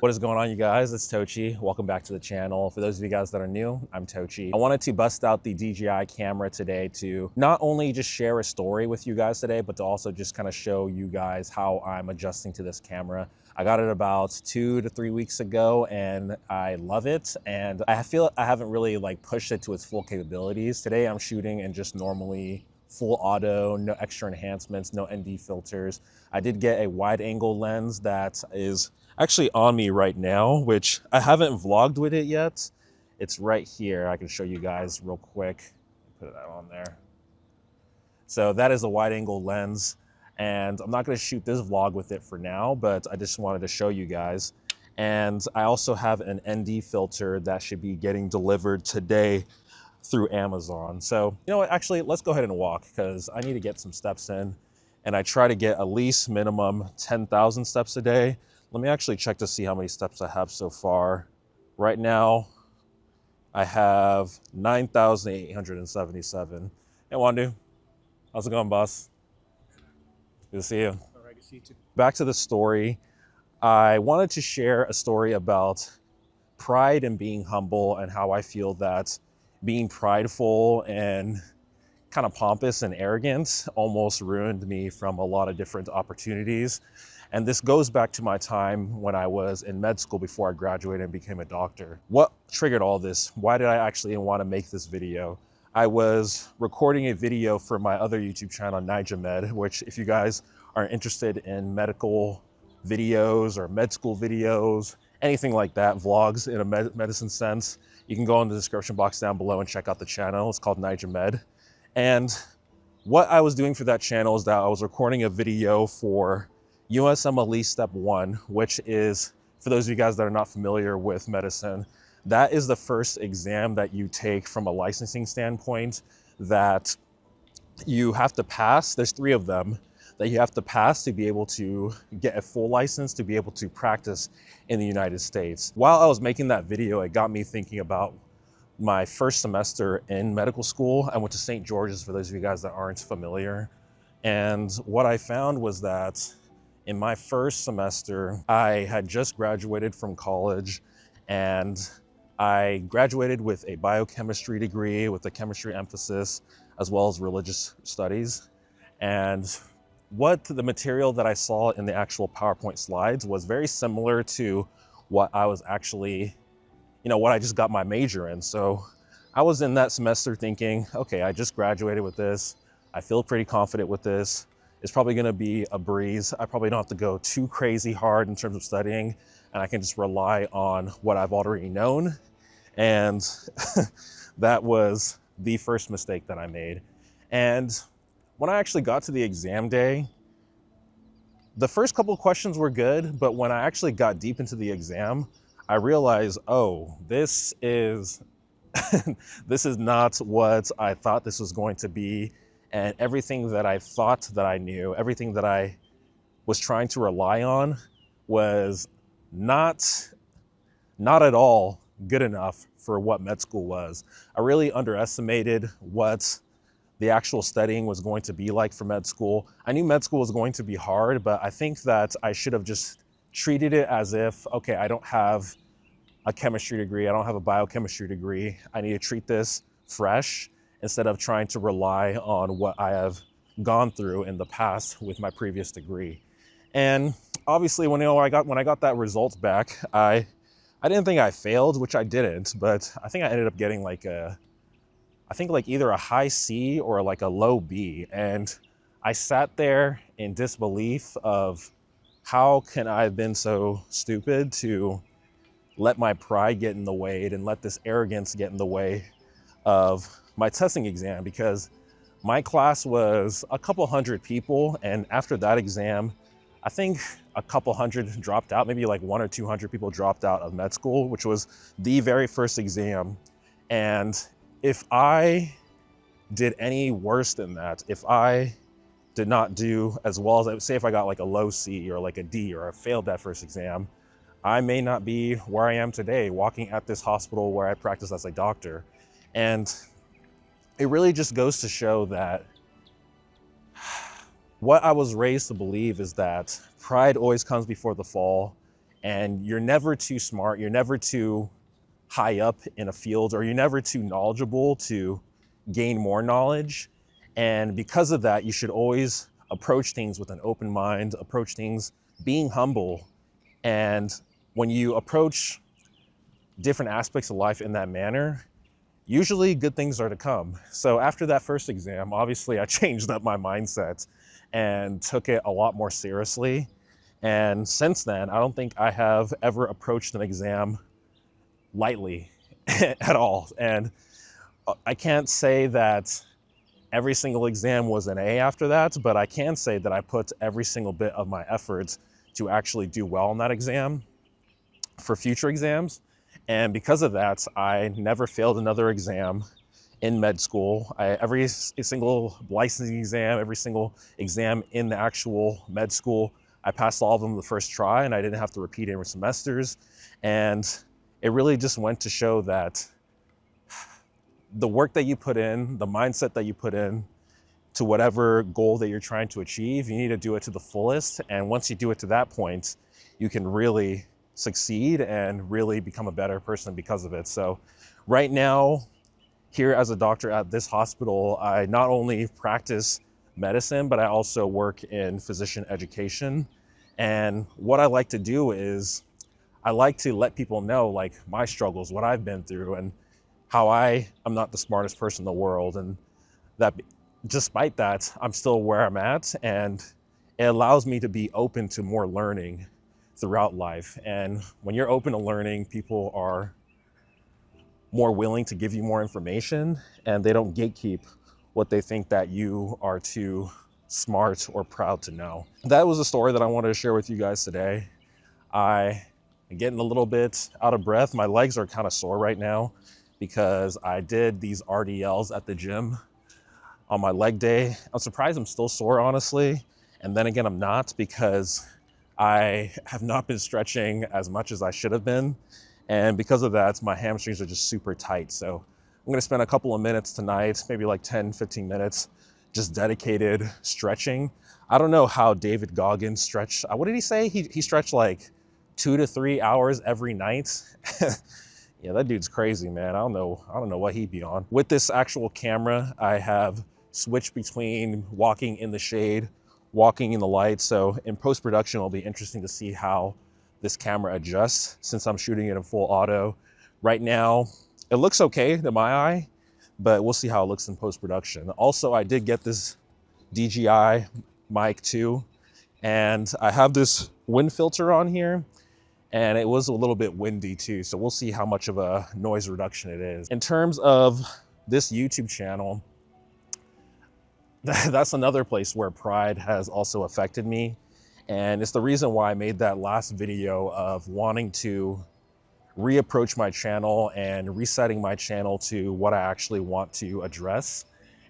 What is going on, you guys? It's Tochi. Welcome back to the channel. For those of you guys that are new, I'm Tochi. I wanted to bust out the DJI camera today to not only just share a story with you guys today, but to also just kind of show you guys how I'm adjusting to this camera. I got it about 2 to 3 weeks ago and I love it. And I feel I haven't really pushed it to its full capabilities. Today I'm shooting in just normally full auto, no extra enhancements, no ND filters. I did get a wide angle lens that is actually on me right now, which I haven't vlogged with it yet. It's right here. I can show you guys real quick. Put that on there. So that is a wide angle lens, and I'm not going to shoot this vlog with it for now, but I just wanted to show you guys. And I also have an ND filter that should be getting delivered today through Amazon. So, you know what, actually, let's go ahead and walk because I need to get some steps in, and I try to get at least minimum 10,000 steps a day. Let me actually check to see how many steps I have so far. Right now, I have 9,877. Hey, Wandu. How's it going, boss? Good to see you. All right, good to see you too. Back to the story. I wanted to share a story about pride and being humble and how I feel that being prideful and kind of pompous and arrogant almost ruined me from a lot of different opportunities. And this goes back to my time when I was in med school before I graduated and became a doctor. What triggered all this? Why did I actually want to make this video? I was recording a video for my other YouTube channel, Med, which if you guys are interested in medical videos or med school videos, anything like that, vlogs in a medicine sense, you can go in the description box down below and check out the channel. It's called Med. And what I was doing for that channel is that I was recording a video for USMLE Step 1, which is, for those of you guys that are not familiar with medicine, that is the first exam that you take from a licensing standpoint that you have to pass. There's 3 of them that you have to pass to be able to get a full license to be able to practice in the United States. While I was making that video, it got me thinking about my first semester in medical school. I went to St. George's, for those of you guys that aren't familiar. And what I found was that in my first semester, I had just graduated from college, and I graduated with a biochemistry degree with a chemistry emphasis, as well as religious studies. And what the material that I saw in the actual PowerPoint slides was very similar to what I was actually, what I just got my major in. So I was in that semester thinking, okay, I just graduated with this. I feel pretty confident with this. It's probably gonna be a breeze. I probably don't have to go too crazy hard in terms of studying, and I can just rely on what I've already known. And that was the first mistake that I made. And when I actually got to the exam day, the first couple of questions were good, but when I actually got deep into the exam, I realized, oh, this is, this is not what I thought this was going to be. And everything that I thought that I knew, everything that I was trying to rely on was not at all good enough for what med school was. I really underestimated what the actual studying was going to be like for med school. I knew med school was going to be hard, but I think that I should have just treated it as if, okay, I don't have a chemistry degree, I don't have a biochemistry degree. I need to treat this fresh, instead of trying to rely on what I have gone through in the past with my previous degree. And obviously when I got that result back, I didn't think I failed, which I didn't, but I think I ended up getting either a high C or a low B. And I sat there in disbelief of how can I have been so stupid to let my pride get in the way and let this arrogance get in the way of my testing exam, because my class was a couple hundred people, and after that exam, I think a couple hundred dropped out, maybe 100 or 200 people dropped out of med school, which was the very first exam. And if I did any worse than that, if I did not do as well as, say if I got a low C or a D, or I failed that first exam, I may not be where I am today, walking at this hospital where I practice as a doctor. And it really just goes to show that what I was raised to believe is that pride always comes before the fall, And you're never too smart, you're never too high up in a field, or you're never too knowledgeable to gain more knowledge. And because of that, you should always approach things with an open mind, approach things being humble. And when you approach different aspects of life in that manner, usually good things are to come. So after that first exam, obviously I changed up my mindset and took it a lot more seriously. And since then, I don't think I have ever approached an exam lightly at all. And I can't say that every single exam was an A after that, but I can say that I put every single bit of my efforts to actually do well on that exam for future exams. And because of that, I never failed another exam in med school. Every single licensing exam, every single exam in the actual med school, I passed all of them the first try, and I didn't have to repeat any semesters. And it really just went to show that the work that you put in, the mindset that you put in to whatever goal that you're trying to achieve, you need to do it to the fullest. And once you do it to that point, you can really succeed and really become a better person because of it. So right now, here as a doctor at this hospital, I not only practice medicine, but I also work in physician education. And what I like to do is I like to let people know like my struggles, what I've been through, and how I'm not the smartest person in the world. And that despite that, I'm still where I'm at, and it allows me to be open to more learning throughout life. And when you're open to learning, people are more willing to give you more information, and they don't gatekeep what they think that you are too smart or proud to know. That was a story that I wanted to share with you guys today. I'm getting a little bit out of breath. My legs are kind of sore right now because I did these RDLs at the gym on my leg day. I'm surprised I'm still sore, honestly. And then again, I'm not, because I have not been stretching as much as I should have been. And because of that, my hamstrings are just super tight. So I'm gonna spend a couple of minutes tonight, maybe like 10, 15 minutes, just dedicated stretching. I don't know how David Goggins stretched. What did he say? He stretched like 2 to 3 hours every night. Yeah, that dude's crazy, man. I don't know what he'd be on. With this actual camera, I have switched between walking in the shade, walking in the light. So in post-production, it'll be interesting to see how this camera adjusts since I'm shooting it in full auto. Right now, it looks okay to my eye, but we'll see how it looks in post-production. Also, I did get this DJI Mic too, and I have this wind filter on here, and it was a little bit windy too, so we'll see how much of a noise reduction it is. In terms of this YouTube channel, that's another place where pride has also affected me. And it's the reason why I made that last video of wanting to reapproach my channel and resetting my channel to what I actually want to address.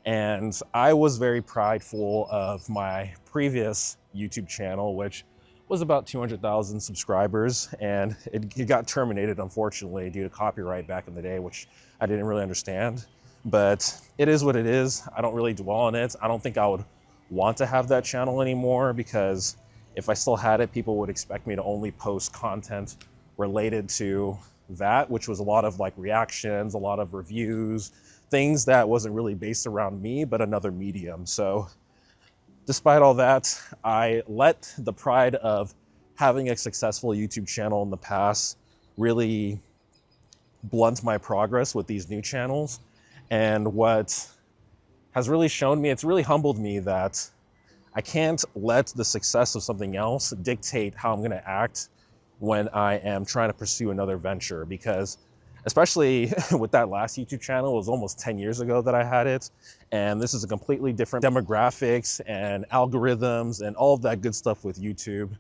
And I was very prideful of my previous YouTube channel, which was about 200,000 subscribers, and it got terminated, unfortunately, due to copyright back in the day, which I didn't really understand. But it is what it is. I don't really dwell on it. I don't think I would want to have that channel anymore, because if I still had it, people would expect me to only post content related to that, which was a lot of like reactions, a lot of reviews, things that wasn't really based around me, but another medium. So despite all that, I let the pride of having a successful YouTube channel in the past really blunt my progress with these new channels. And what has really shown me, it's really humbled me that I can't let the success of something else dictate how I'm going to act when I am trying to pursue another venture. Because especially with that last YouTube channel, it was almost 10 years ago that I had it. And this is a completely different demographics and algorithms and all of that good stuff with YouTube.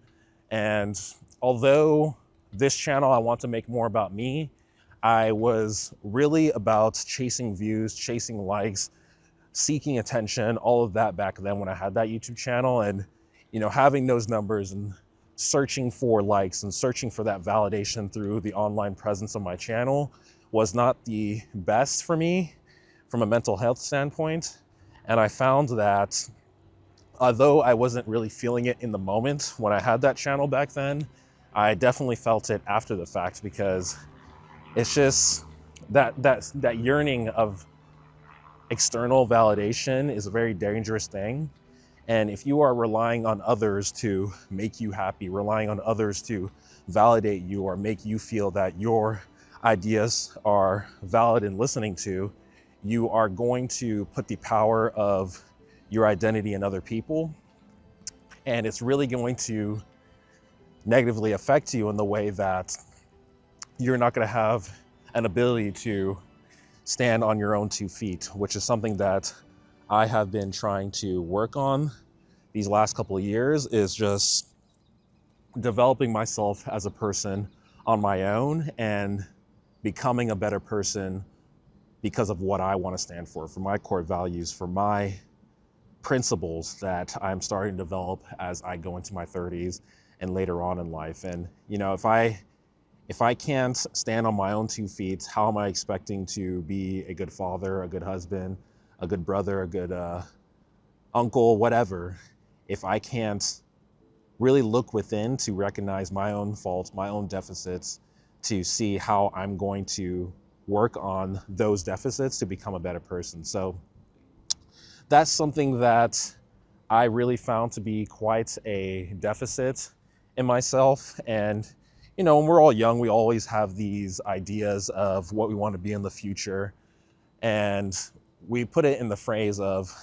And although this channel, I want to make more about me, I was really about chasing views, chasing likes, seeking attention, all of that back then when I had that YouTube channel. And, you know, having those numbers and searching for likes and searching for that validation through the online presence of my channel was not the best for me from a mental health standpoint. And I found that although I wasn't really feeling it in the moment when I had that channel back then, I definitely felt it after the fact, because it's just that yearning of external validation is a very dangerous thing. And if you are relying on others to make you happy, relying on others to validate you or make you feel that your ideas are valid and listening to, you are going to put the power of your identity in other people. And it's really going to negatively affect you in the way that you're not going to have an ability to stand on your own 2 feet, which is something that I have been trying to work on these last couple of years, is just developing myself as a person on my own and becoming a better person because of what I want to stand for my core values, for my principles that I'm starting to develop as I go into my 30s and later on in life. And, you know, if I can't stand on my own 2 feet, how am I expecting to be a good father, a good husband, a good brother, a good uncle, whatever, if I can't really look within to recognize my own faults, my own deficits, to see how I'm going to work on those deficits to become a better person. So that's something that I really found to be quite a deficit in myself. And, you know, when we're all young, we always have these ideas of what we want to be in the future. And we put it in the phrase of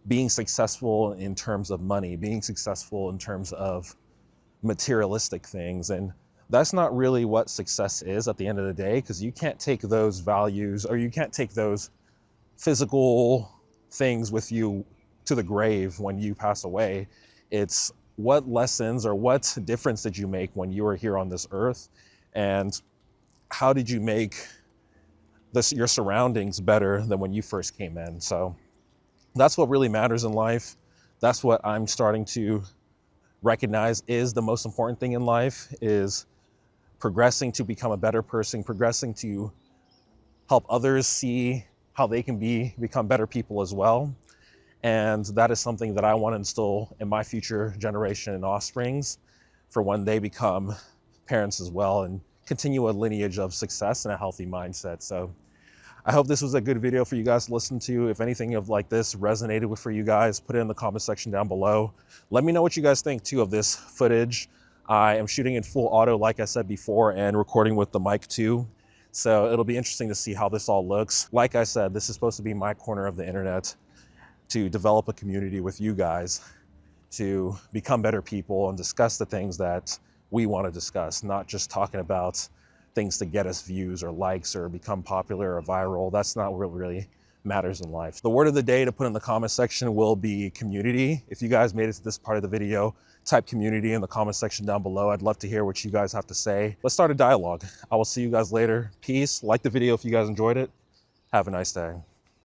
being successful in terms of money, being successful in terms of materialistic things. And that's not really what success is at the end of the day, because you can't take those values, or you can't take those physical things with you to the grave when you pass away. It's what lessons or what difference did you make when you were here on this earth, and how did you make your surroundings better than when you first came in. So that's what really matters in life. That's what I'm starting to recognize is the most important thing in life, is progressing to become a better person, progressing to help others see how they can become better people as well. And that is something that I want to instill in my future generation and offsprings for when they become parents as well, and continue a lineage of success and a healthy mindset. So I hope this was a good video for you guys to listen to. If anything of like this resonated for you guys, put it in the comment section down below. Let me know what you guys think too of this footage. I am shooting in full auto, like I said before, and recording with the mic too. So it'll be interesting to see how this all looks. Like I said, this is supposed to be my corner of the internet to develop a community with you guys, to become better people and discuss the things that we want to discuss, not just talking about things to get us views or likes or become popular or viral. That's not what really matters in life. The word of the day to put in the comment section will be community. If you guys made it to this part of the video, type community in the comment section down below. I'd love to hear what you guys have to say. Let's start a dialogue. I will see you guys later. Peace. Like the video if you guys enjoyed it. Have a nice day.